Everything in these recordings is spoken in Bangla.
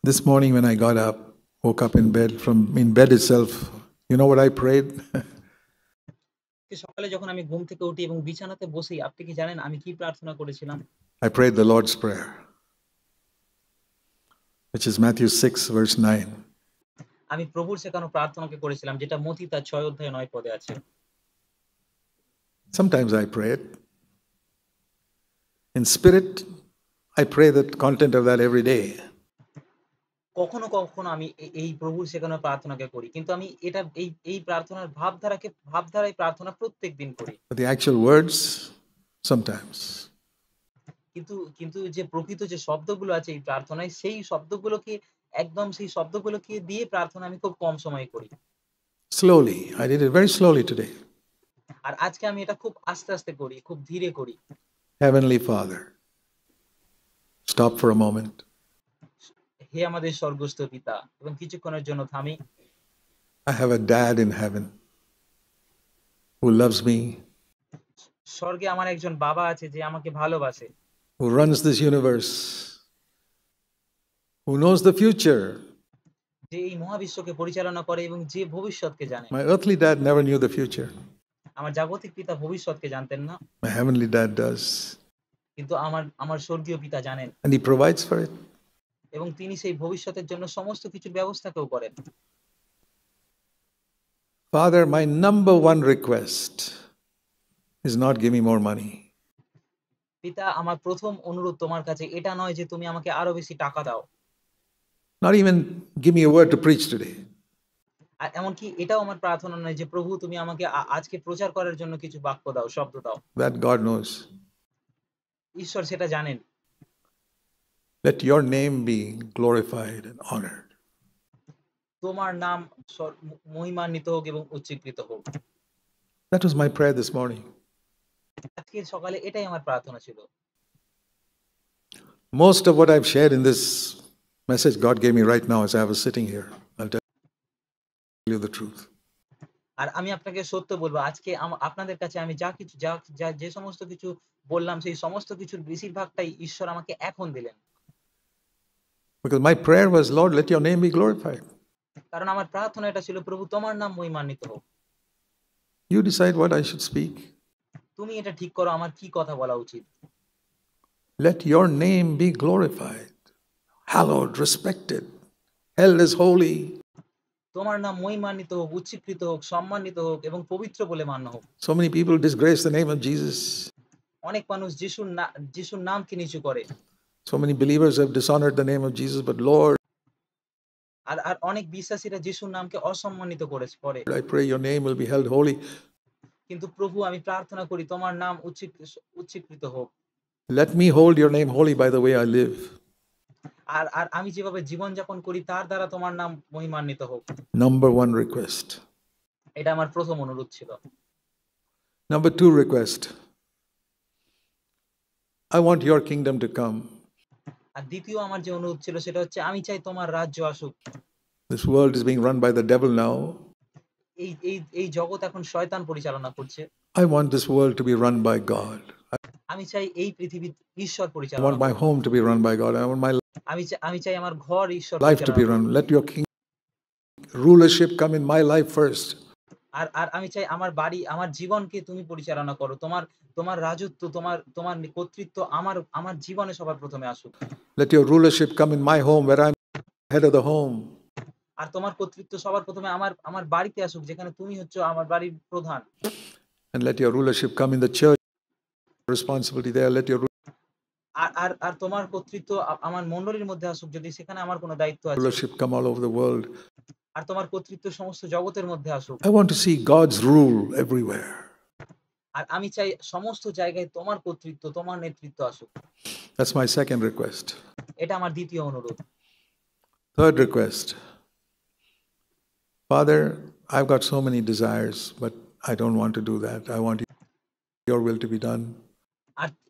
This morning when I got up, woke up in bed itself, you know what I prayed? সকালে যখন আমি ঘুম থেকে উঠি এবং বিছানাতে বসি, আপনি কি জানেন আমি কি প্রার্থনা করেছিলাম? I prayed the Lord's Prayer, which is Matthew 6, verse 9. আমি প্রভুর শেখানো প্রার্থনাকে করেছিলাম, যেটা মথি তার 6 অধ্যায়ে 9 পদে আছে। Sometimes I pray it. In spirit, I pray the content of that every day. কখনো, কখনো আমি এই প্রভুর শেখানো প্রার্থনাকে করি। কিন্তু আমি এটা এই প্রার্থনার ভাবধারায় প্রার্থনা প্রত্যেকদিন করি। But the actual words, sometimes. কিন্তু যে প্রকৃত যে শব্দগুলো আছে এই প্রার্থনায়, সেই শব্দগুলোকে দিয়ে প্রার্থনা আমি খুব কম সময়ে করি। Slowly. I did it very slowly today. আর আজকে আমি এটা খুব আস্তে করি, খুব ধীরে করি। Heavenly Father. Stop for a moment. হে আমাদের স্বর্গস্থ পিতা, এবং কিছুক্ষণের জন্য থামি। I have a dad in heaven who loves me, স্বর্গে আমার একজন বাবা আছে যে আমাকে ভালোবাসে, who runs this universe, who knows the future. যে এই মহাবিশ্বকে পরিচালনা করে এবং যে ভবিষ্যৎকে জানে। My earthly dad never knew the future. আমার জাগতিক পিতা ভবিষ্যৎকে জানতেন না, My heavenly dad does. কিন্তু আমার স্বর্গীয় পিতা জানেন, And he provides for it. এবং তিনি সেই ভবিষ্যতের জন্য সমস্ত কিছুর ব্যবস্থাকেও করেন। Father, my number one request is not give me more money. পিতা, আমার প্রথম অনুরোধ তোমার কাছে এটা নয় যে তুমি আমাকে আরো বেশি টাকা দাও, Not even give me a word to preach today. আর এমনকি এটাও আমার প্রার্থনা নয় যে প্রভু তুমি আমাকে আজকে প্রচার করার জন্য কিছু বাক্য দাও, শব্দ দাও। That God knows. ঈশ্বর সেটা জানেন। Let your name be glorified and honored. তোমার নাম মহিমান্বিত হোক এবং উচ্চীকৃত হোক। That was my prayer this morning. আজকে সকালে এটাই আমার প্রার্থনা ছিল। Most of what I've shared in this message God gave me right now as I was sitting here. I'll tell you the truth. আর আমি আপনাকে সত্য বলবো, আজকে আপনাদের কাছে আমি যে সমস্ত কিছু বললাম, সেই সমস্ত কিছুর বেশিরভাগটাই ঈশ্বর আমাকে এখন দিলেন। Because my prayer was, Lord, let your name be glorified. কারণ আমার প্রার্থনা এটা ছিল, প্রভু তোমার নাম মহিমান্বিত হোক। You decide what I should speak. তুমি এটা ঠিক করো আমার কি কথা বলা উচিত। Let your name be glorified, hallowed, respected, held as holy. তোমার নাম মহিমান্বিত হোক, উচ্চীকৃত হোক, সম্মানিত হোক এবং পবিত্র বলে মান্য হোক। So many people disgrace the name of Jesus. অনেক মানুষ যিশুর নামকে নিচু করে। So many believers have dishonored the name of Jesus, but Lord, আর অনেক বিশ্বাসীরা যিশুর নামকে অসম্মানিত করে। I pray your name will be held holy. কিন্তু প্রভু, আমি প্রার্থনা করি তোমার নাম উচ্চীকৃত হোক। Let me hold your name holy by the way I live. আর আমি যেভাবে জীবনযাপন করি তার দ্বারা তোমার নাম মহিমান্বিত হোক। Number one request. এটা আমার প্রথম অনুরোধ ছিল। Number two request. I want your kingdom to come. আর দ্বিতীয় আমার যে অনুরোধ ছিল সেটা হচ্ছে, আমি চাই তোমার রাজ্য আসুক। This world is being run by the devil now. এই জগৎ এখন শয়তান পরিচালনা করছে। I want this world to be run by God. আমি চাই এই পৃথিবী ঈশ্বর I পরিচালনা want my home to be run by God. I want my আমি চাই আমার ঘর ঈশ্বর life to be run. Let your rulership come in my life first. আর আমি চাই আমার বাড়ি, আমার জীবনকে তুমি পরিচালনা করো। তোমার রাজত্ব, তোমার কর্তৃত্ব আমার জীবনে সবার প্রথমে আসুক। Let your rulership come in my home where I'm head of the home. আর তোমার কর্তৃত্ব সবার প্রথমে আমার বাড়িতে আসুক, যেখানে তুমি হচ্ছ আমার বাড়ির প্রধান। And let your rulership come in the church. Responsibility there. Let your আর তোমার কর্তৃত্ব আমার মণ্ডলীর মধ্যে আসুক, যদি সেখানে আমার কোনো দায়িত্ব আছে। rulership come all over the world. আর তোমার কর্তৃত্ব সমস্ত জগতের মধ্যে আসুক। I want to see God's rule everywhere. আর আমি চাই সমস্ত জায়গায় তোমার কর্তৃত্ব, তোমার নেতৃত্ব আসুক। That's my second request. এটা আমার দ্বিতীয় অনুরোধ। Third request. Father, I've got so many desires, but I don't want to do that. I want your will to be done.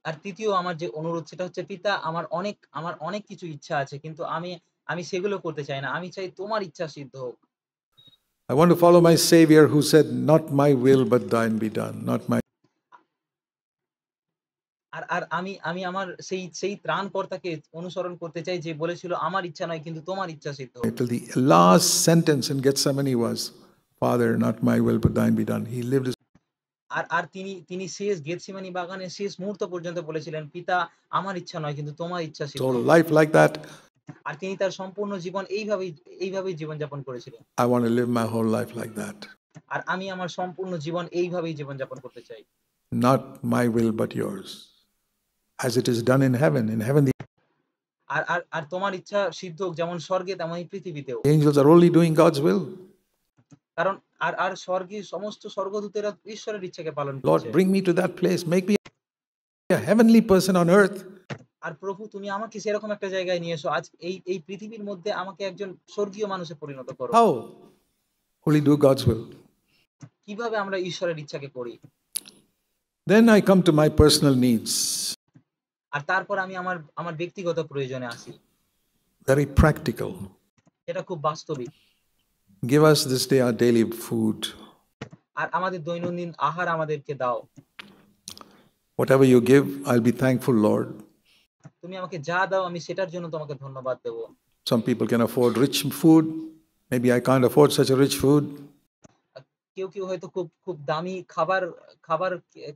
আর তৃতীয় আমার যে অনুরোধ সেটা হচ্ছে, পিতা, আমার অনেক কিছু ইচ্ছা আছে, কিন্তু আমি সেগুলো করতে চাই না। আমি চাই তোমার ইচ্ছা সিদ্ধ হোক। I want to follow my Savior who said, not my will, but thine be done. Not my আর আমি আমি আমার সেই ত্রাণকর্তাকে অনুসরণ করতে চাই যে বলেছিল আমার ইচ্ছা নয় কিন্তু তোমার ইচ্ছা সিদ্ধ হোক। Till the last sentence in Gethsemane was, Father, not my will, but thine be done. He lived his আর আর তিনি তিনি শেষ গেতসেমানি বাগানের শেষ মুহূর্ত পর্যন্ত বলেছিলেন, পিতা আমার ইচ্ছা নয় কিন্তু তোমার ইচ্ছা সিদ্ধ whole হোক। life like that. আর তিনি তার সম্পূর্ণ জীবন এইভাবেই জীবনযাপন করেছিলেন। I want to live my whole life like that. আর আমি আমার সম্পূর্ণ জীবন এইভাবেই জীবনযাপন করতে চাই। Not my will, but yours. As it is done in heaven. In heaven, the আর আর আর তোমার ইচ্ছা সিদ্ধ হোক যেমন স্বর্গে তেমনই পৃথিবীতেও। angels are only doing God's will. কারণ আর আর স্বর্গে সমস্ত স্বর্গদূতেরা ঈশ্বরের ইচ্ছাকে পালন করছে। Lord, bring me to that place. Make me a heavenly person on earth. আর প্রভু তুমি আমাকে সেরকম একটা জায়গায় নিয়ে এসো, আজ এই পৃথিবীর মধ্যে আমাকে একজন স্বর্গীয় মানুষে পরিণত করো। How? Only do God's will. কিভাবে আমরা ঈশ্বরের ইচ্ছাকে করি? Then I come to my personal needs. আর তারপর আমি আমার আমার ব্যক্তিগত প্রয়োজনে আসি। Very practical. এটা খুব বাস্তবিক। Give us this day our daily food. আর আমাদের দৈনন্দিন আহার আমাদেরকে দাও। Whatever you give, I'll be thankful, Lord. তুমি আমাকে যা দাও আমি সেটার জন্য তোমাকে ধন্যবাদ দেব। Some people can afford rich food. Maybe I can't afford such a rich food. কেউ কেউ হয়তো খুব খুব দামি খাবার খাবার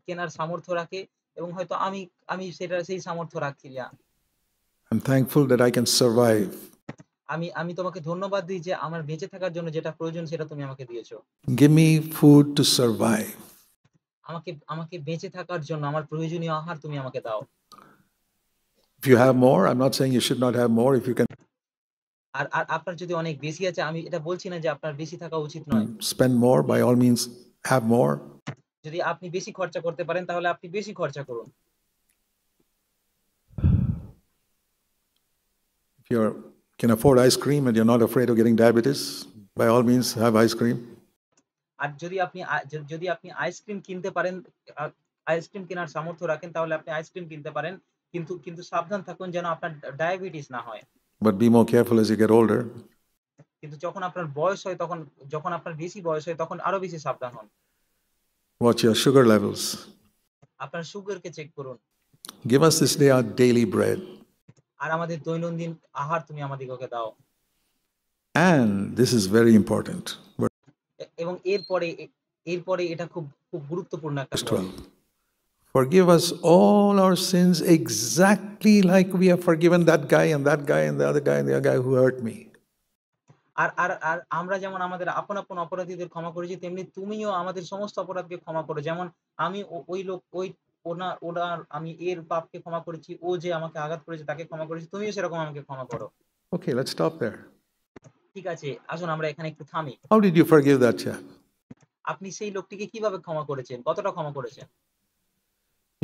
কেনার সামর্থ্য রাখে এবং হয়তো আমি আমি সেই সামর্থ্য রাখি না। I'm thankful that I can survive. আমি আমি তোমাকে ধন্যবাদ দিই যে আমার বেঁচে থাকার জন্য যেটা প্রয়োজন সেটা তুমি আমাকে দিয়েছো। Give me food to survive. আমাকে আমাকে বেঁচে থাকার জন্য আমার প্রয়োজনীয় আহার তুমি আমাকে দাও। If you have more, I'm not saying you should not have more. If you can আর আর আপনার যদি অনেক বেশি আছে আমি এটা বলছি না যে আপনার বেশি থাকা উচিত নয়। spend more, by all means, have more. যদি আপনি বেশি খরচা করতে পারেন তাহলে আপনি বেশি খরচা করুন। If you can afford ice cream and you're not afraid of getting diabetes, by all means, have ice cream. আর যদি আপনি আইসক্রিম কিনতে পারেন, আইসক্রিম কেনার সামর্থ্য রাখেন তাহলে আপনি আইসক্রিম কিনতে পারেন, কিন্তু সাবধান থাকুন যেন আপনার ডায়াবেটিস না হয়। But be more careful as you get older. কিন্তু যখন আপনার বয়স হয় যখন আপনার বেশি বয়স হয় তখন আরো বেশি সাবধান হন। Watch your sugar levels. আপনার সুগারকে চেক করুন। Give us this day our daily bread. আর আমাদের দৈনন্দিন আহার তুমি আমাদিগকে দাও। And this is very important. এবং এরপরে এটা খুব খুব গুরুত্বপূর্ণ একটা Verse কথা। 12. Forgive us all our sins exactly like we have forgiven that guy and that guy and the other guy and the other guy who hurt me. আর আর আর আমরা যেমন আমাদের আপন আপন অপরাধীদের ক্ষমা করেছি তেমনি তুমিও আমাদের সমস্ত অপরাধকে ক্ষমা করো। যেমন আমি ওই লোক ওনার আমি এর পাপকে ক্ষমা করেছি, ও যে আমাকে আঘাত করেছে তাকে ক্ষমা করেছি, তুমিও সেরকম আমাকে ক্ষমা করো। Okay, let's stop there. ঠিক আছে, আসুন আমরা এখানে একটু থামি। How did you forgive that chap? আপনি সেই লোকটিকে কিভাবে ক্ষমা করেছেন? কতটা ক্ষমা করেছেন?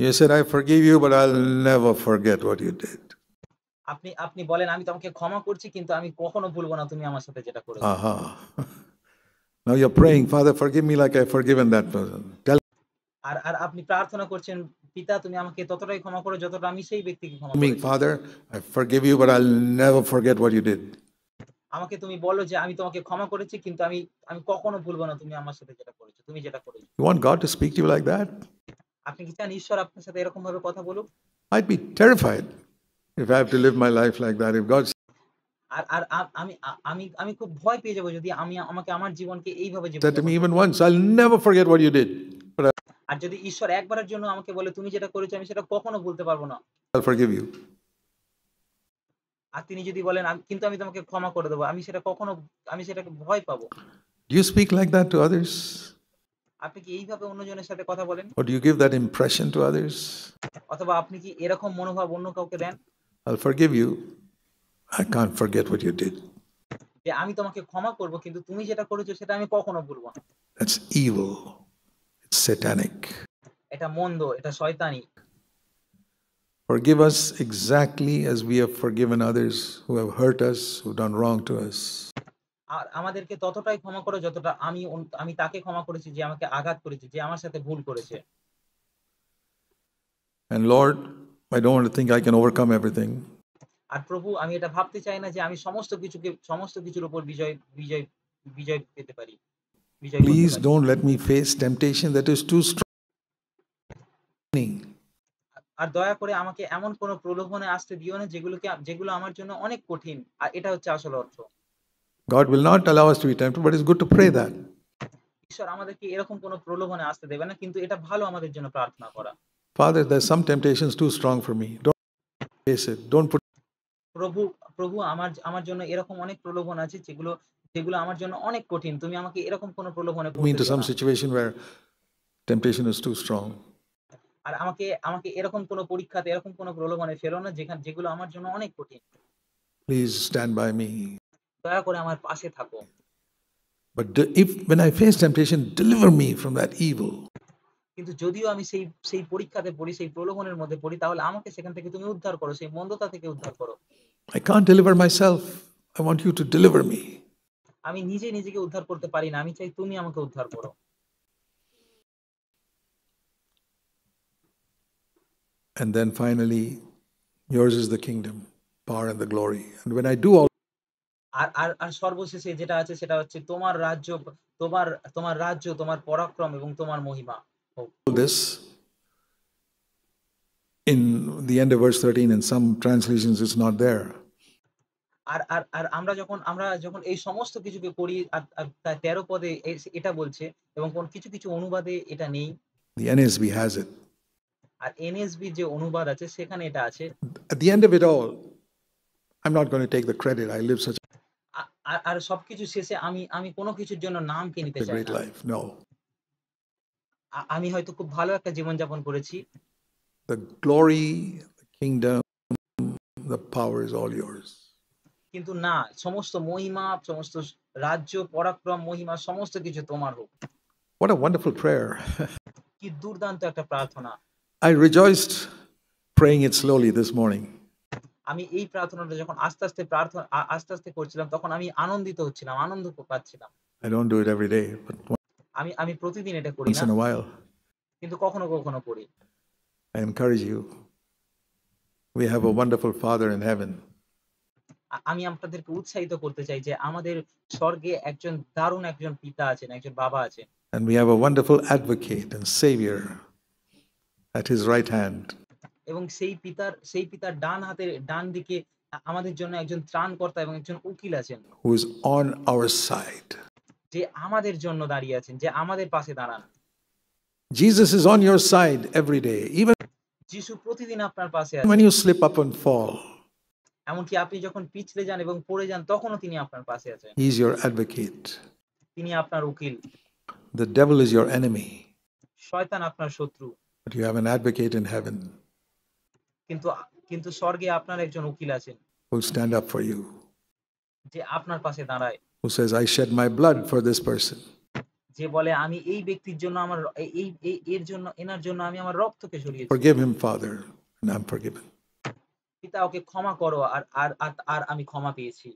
You said, I forgive you, but I'll never forget what you did. আপনি বলেন আমি তোমাকে ক্ষমা করছি কিন্তু আমি কখনো ভুলবো না তুমি আমার সাথে যেটা করেছো। Aha. Now you're praying, Father, forgive me like I've forgiven that person. Tell আর আর আপনি প্রার্থনা করছেন, পিতা তুমি আমাকে ততটাই ক্ষমা করো যতটা আমি সেই ব্যক্তিকে ক্ষমা me, করেছি। Father, I forgive you, but I'll never forget what you did. আমাকে তুমি বলো যে আমি তোমাকে ক্ষমা করেছি কিন্তু আমি আমি কখনো ভুলবো না তুমি আমার সাথে যেটা করেছো, তুমি যেটা করেছো। You want God to speak to you like that? আপনি কি চান ঈশ্বর আপনার সাথে এরকম ভাবে কথা বলুক? I'd be terrified if I have to live my life like that. If God আর আর আমি আমি আমি খুব ভয় পেয়ে যাবো যদি আমাকে আমার জীবনকে এইভাবে said to me Jibon even once, I'll never forget what you did, but আর যদি ঈশ্বর একবারের জন্য আমাকে বলে তুমি যেটা করেছো আমি সেটা কখনো ভুলতে পারবো না। I'll forgive you. আর তিনি যদি বলেন কিন্তু আমি তোমাকে ক্ষমা করে দেবো, আমি সেটাকে ভয় পাবো। Do you speak like that to others? আপনি কি এইভাবে অন্যজনের সাথে কথা বলেন? Or do you give that impression to others? অথবা আপনি কি এরকম মনোভাব অন্য কাউকে দেন? I'll forgive you. I can't forget what you did. যে আমি তোমাকে ক্ষমা করব কিন্তু তুমি যেটা করেছো সেটা আমি কখনো ভুলবো না। That's evil. It's satanic. এটা মন্দ, এটা শয়তানি। Forgive us exactly as we have forgiven others who have hurt us, who've done wrong to us. আর আমাদেরকে ততটাই ক্ষমা করো যতটা আমি তাকে ক্ষমা করেছি যে আমাকে আঘাত করেছে, যে আমার সাথে ভুল করেছে। And Lord, I don't want to think I can overcome everything. আর প্রভু আমি এটা ভাবতে চাই না যে আমি সমস্ত কিছুর উপর বিজয় পেতে পারি। বিজয় করতে Please পারি। don't let me face temptation that is too strong. আর দয়া করে আমাকে এমন কোন প্রলোভনে আসতে দিও না যেগুলো আমার জন্য অনেক কঠিন। আর এটা হচ্ছে আসল অর্থ। God will not allow us to be tempted, but it's good to pray that. ঈশ্বর আমাদেরকে এরকম কোন প্রলোভনে আসতে দেবে না। কিন্তু এটা ভালো আমাদের জন্য প্রার্থনা করা। Father, there's some temptations too strong for me. Don't face it. Don't put প্রভু, প্রভু আমার আমার জন্য এরকম অনেক প্রলোভন আছে যেগুলো আমার জন্য অনেক কঠিন। তুমি আমাকে এরকম কোন প্রলোভনে me পড়তে into দিও some না। situation where temptation is too strong. আর আমাকে আমাকে এরকম কোন পরীক্ষাতে এরকম কোন প্রলোভনে ফেলো না যেগুলো আমার জন্য অনেক কঠিন। Please stand by me. দয়া করে আমার পাশে থাকো। But if when I face temptation, deliver me from that evil. কিন্তু যদিও আমি সেই পরীক্ষাতে পড়ি, সেই প্রলোভনের মধ্যে পড়ি, তাহলে আমাকে সেখান থেকে তুমি উদ্ধার করো। সেই মন্দতা থেকে উদ্ধার করো। I can't deliver myself. I want you to deliver me. আমি নিজেকে উদ্ধার করতে পারি না। আমি চাই তুমি আমাকে উদ্ধার করো। And then finally, yours is the kingdom, power, and the glory. And when I do all আর আর আর সর্বশেষে যেটা আছে সেটা হচ্ছে তোমার রাজ্য, তোমার রাজ্য, তোমার পরাক্রম এবং তোমার মহিমা হোক। this, in the end of verse 13, in some translations, it's not there. আর আর আর আমরা যখন এই সমস্ত কিছুকে করি আর আর ১৩ পদে এটা বলছে এবং কিছু অনুবাদে এটা নেই। The NSB has it. R NSB যে অনুবাদ আছে সেখানে এটা আছে। At the end of it all, I'm not going to take the credit. I live such আর সবকিছু শেষে আমি কোন কিছুর জন্য নামকে নিতে a চাই great না। life. No. আমি হয়তো খুব ভালো একটা জীবনযাপন করেছি। The glory, the kingdom, the power is all yours. কিন্তু না, সমস্ত মহিমা, সমস্ত রাজ্য, পরাক্রম, মহিমা সমস্ত কিছু তোমার হোক। What a wonderful prayer. কি দুর্দান্ত একটা প্রার্থনা। I rejoiced praying it slowly this morning. আমি এই প্রার্থনাটা যখন আস্তে আস্তে করছিলাম তখন আমি আনন্দিত হচ্ছিলাম, আনন্দ পাচ্ছিলাম। I don't do it every day, but আমি প্রতিদিন এটা করি once না। in a while, কিন্তু কখনো করি। I encourage you. We have a wonderful Father in heaven. আমি আপনাদেরকে উৎসাহিত করতে চাই যে আমাদের স্বর্গে দারুণ একজন পিতা আছেন, একজন বাবা আছেন। And we have a wonderful advocate and savior at his right hand. এবং সেই পিতার ডান দিকে আমাদের জন্য একজন ত্রাণকর্তা এবং একজন উকিল আছেন। Who is on our side. যে আমাদের জন্য দাঁড়িয়ে আছেন, যে আমাদের পাশে দাঁড়ান। Jesus is on your side every day. Even যিশু প্রতিদিন আপনার পাশে when আছেন। you slip up and fall, এমনকি আপনি যখন পিছলে যান এবং পড়ে যান তখনও তিনি আপনার পাশে আছেন। he's your advocate. তিনি আপনার উকিল। The devil is your enemy, শয়তান আপনার শত্রু। but you have an advocate in heaven কিন্তু স্বর্গে আপনার একজন উকিল আছেন who'll stand up for you, যে আপনার পাশে দাঁড়ায়। who says, I shed my blood for this person. যে বলে আমি এই ব্যক্তির জন্য এনার জন্য আমি আমার রক্তকে ঝরিয়েছি। Forgive him, Father, and I'm forgiven. পিতা ওকে ক্ষমা করো আর আর আর আর আমি ক্ষমা পেয়েছি।